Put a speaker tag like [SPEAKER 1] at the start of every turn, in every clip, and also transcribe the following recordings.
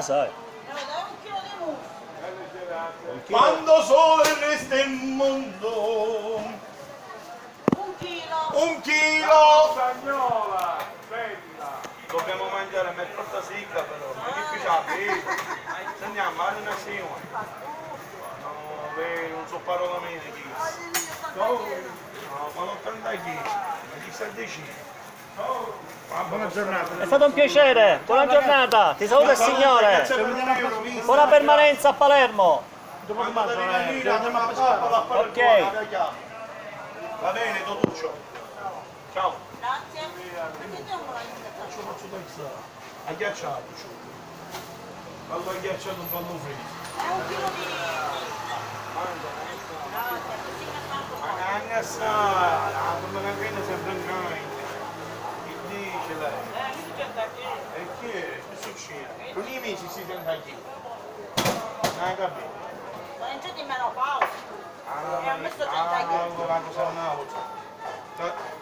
[SPEAKER 1] sai.
[SPEAKER 2] Dai un chilo di musso.
[SPEAKER 3] Quando sole resta il mondo.
[SPEAKER 2] Un chilo.
[SPEAKER 3] Un chilo.
[SPEAKER 4] Spagnola, bella.
[SPEAKER 3] Dobbiamo mangiare a porta secca però, non è più sentiamo, vale una signora. No, non so parola mia chi. No, ma non prendai chi, ma chi sta decine. Buona giornata.
[SPEAKER 1] È stato un piacere, buona giornata, ti saluta il signore. Buona permanenza a Palermo.
[SPEAKER 3] Quando arriva lì andiamo a pescare.
[SPEAKER 1] Ok.
[SPEAKER 3] Va bene, Totuccio. Ciao.
[SPEAKER 2] Grazie. Perché te non me l'hai
[SPEAKER 3] Agghiacciato. Ballo agghiacciato, un ballo freddo.
[SPEAKER 2] È un chilo di... Grazie, così che tanto
[SPEAKER 3] Ma anche assai, la come viene sempre in grande. Che dice lei?
[SPEAKER 2] mi dice da che...
[SPEAKER 3] E che succede? Con i mesi si sente chi? Non capito?
[SPEAKER 2] Ma non c'è di menopausa. E ho messo 30 kg.
[SPEAKER 3] La cosa nuova.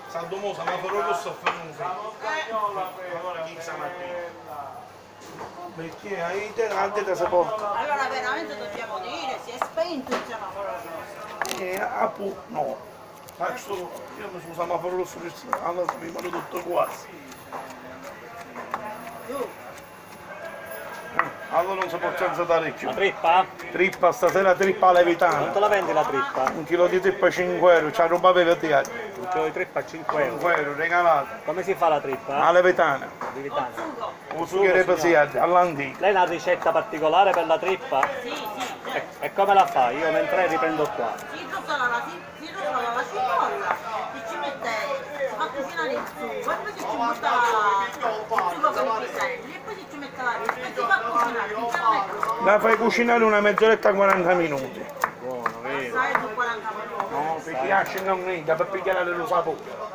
[SPEAKER 3] Saldo mo, semaforo rosso a fare un figlio. Allora chi sa mattina? Perché hai te si può?
[SPEAKER 2] Allora veramente dobbiamo dire, si è spento il semaforo rosso.
[SPEAKER 3] Appunto, no. Faccio, io mi sono semaforo rosso per allora mi fanno tutto quasi. Allora non si può dare più.
[SPEAKER 1] La trippa?
[SPEAKER 3] Trippa, stasera trippa alla Vitana.
[SPEAKER 1] Quanto la vendi la trippa?
[SPEAKER 3] Un chilo di trippa 5 euro, c'ha roba per vedere.
[SPEAKER 1] Un chilo di trippa a 5 euro.
[SPEAKER 3] 5 euro, regalata.
[SPEAKER 1] Come si fa la trippa?
[SPEAKER 3] Alla Vitana.
[SPEAKER 1] Di Vitana.
[SPEAKER 3] Un succhiere pasiate, all'antica.
[SPEAKER 1] Lei ha una ricetta particolare per la trippa?
[SPEAKER 2] Sì, sì.
[SPEAKER 1] E come la fa? Io mentre riprendo qua.
[SPEAKER 2] Si rotola la cipolla e ci mette, si fa cucinare il sugo e poi si ci butta il sugo con i piselli e poi si ci mette la ricetta e si fa cucinare finché non è crudo.
[SPEAKER 3] La fai cucinare una mezz'oretta 40 minuti.
[SPEAKER 1] Buono, vero?
[SPEAKER 2] Sai su 40 minuti.
[SPEAKER 3] No, perché lasci non niente, per pigliare lo sapore.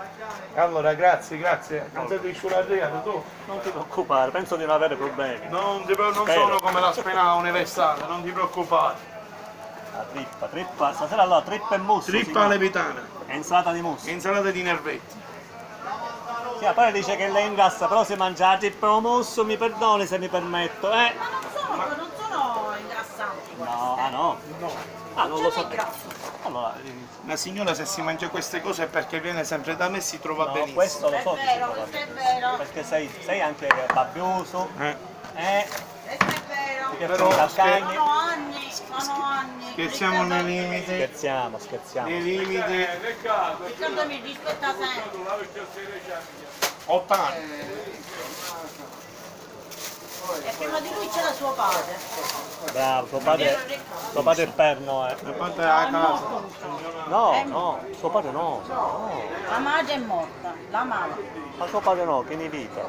[SPEAKER 3] Allora, grazie. Non sei discurato tu?
[SPEAKER 1] Non ti preoccupare, penso di non avere problemi.
[SPEAKER 3] Non sono come la spena universale, non ti preoccupare.
[SPEAKER 1] La trippa, stasera allora trippa e musso.
[SPEAKER 3] Trippa alla Vitana.
[SPEAKER 1] E insalata di musso.
[SPEAKER 3] Insalata di nervetti.
[SPEAKER 1] Sì, poi dice che lei ingassa, però se mangia la trippa o musso, mi perdoni se mi permetto,
[SPEAKER 2] Ma non sono ingrassanti queste.
[SPEAKER 1] No, ah no? Ah, non lo so. Allora,
[SPEAKER 3] La signora se si mangia queste cose è perché viene sempre da me e si trova
[SPEAKER 1] no,
[SPEAKER 3] benissimo.
[SPEAKER 1] questo lo
[SPEAKER 2] È
[SPEAKER 1] so che si
[SPEAKER 2] vero,
[SPEAKER 1] trova
[SPEAKER 2] questo è
[SPEAKER 1] bene.
[SPEAKER 2] vero.
[SPEAKER 1] Perché sei anche babbioso,
[SPEAKER 2] Questo è vero.
[SPEAKER 1] che
[SPEAKER 3] Però
[SPEAKER 1] fai calcagni.
[SPEAKER 2] Sono anni.
[SPEAKER 3] Scherziamo nei limiti.
[SPEAKER 1] Scherziamo.
[SPEAKER 3] Nei limiti.
[SPEAKER 2] Ricordami, rispetta sempre.
[SPEAKER 3] 8 anni.
[SPEAKER 2] E prima di lui c'era suo padre.
[SPEAKER 1] Bravo, suo padre è perno,
[SPEAKER 3] E poi te a casa.
[SPEAKER 1] No, suo padre no.
[SPEAKER 2] La madre è morta, la mamma.
[SPEAKER 1] Ma suo padre no, che in vita.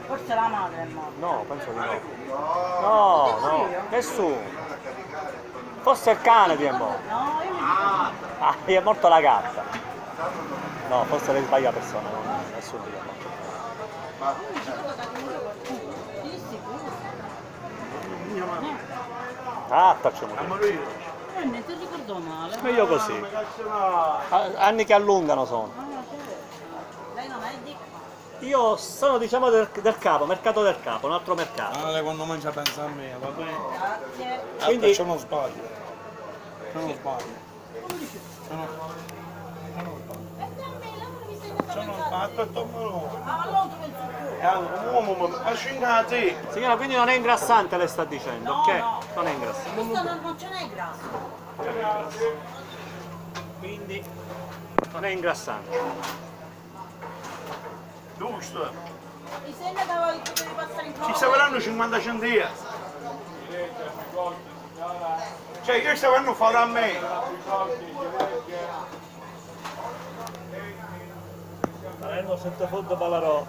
[SPEAKER 2] Forse la madre è morta.
[SPEAKER 1] No, penso di no. No, nessuno. Forse il cane ti è morto.
[SPEAKER 2] No, io mi
[SPEAKER 1] Ah, gli è morto la gatta. No, forse lei sbaglia persona, no, nessuno gli è morto.
[SPEAKER 2] ricordo che comunque qualcuno. Sì, sicuro.
[SPEAKER 1] Ah, facciamo
[SPEAKER 2] Ne ti ricordo male.
[SPEAKER 1] meglio così. Anni che allungano sono.
[SPEAKER 2] Lei non è di qua.
[SPEAKER 1] Io sono diciamo del capo, mercato del capo, un altro mercato.
[SPEAKER 3] Allora quando mangia pensa a me, va bene?
[SPEAKER 2] Grazie.
[SPEAKER 1] Quindi-
[SPEAKER 3] C'è uno sbaglio. C'è uno sbaglio. Aspetta un minuto.
[SPEAKER 2] Ma allora tu pensi tu?
[SPEAKER 3] Allora, un uomo, ma scingate.
[SPEAKER 1] Signora, quindi non è ingrassante lei sta dicendo,
[SPEAKER 2] No,
[SPEAKER 1] ok?
[SPEAKER 2] no.
[SPEAKER 1] Non è ingrassante.
[SPEAKER 2] Questo non ce n'è grasso.
[SPEAKER 1] Quindi non è ingrassante.
[SPEAKER 3] Giusto.
[SPEAKER 2] Mi sembra che devi passare in
[SPEAKER 3] Ci
[SPEAKER 2] prova.
[SPEAKER 3] saranno 50 centesimi. Cioè, questi vanno a fare a me.
[SPEAKER 1] Palermo sottofondo Palarò.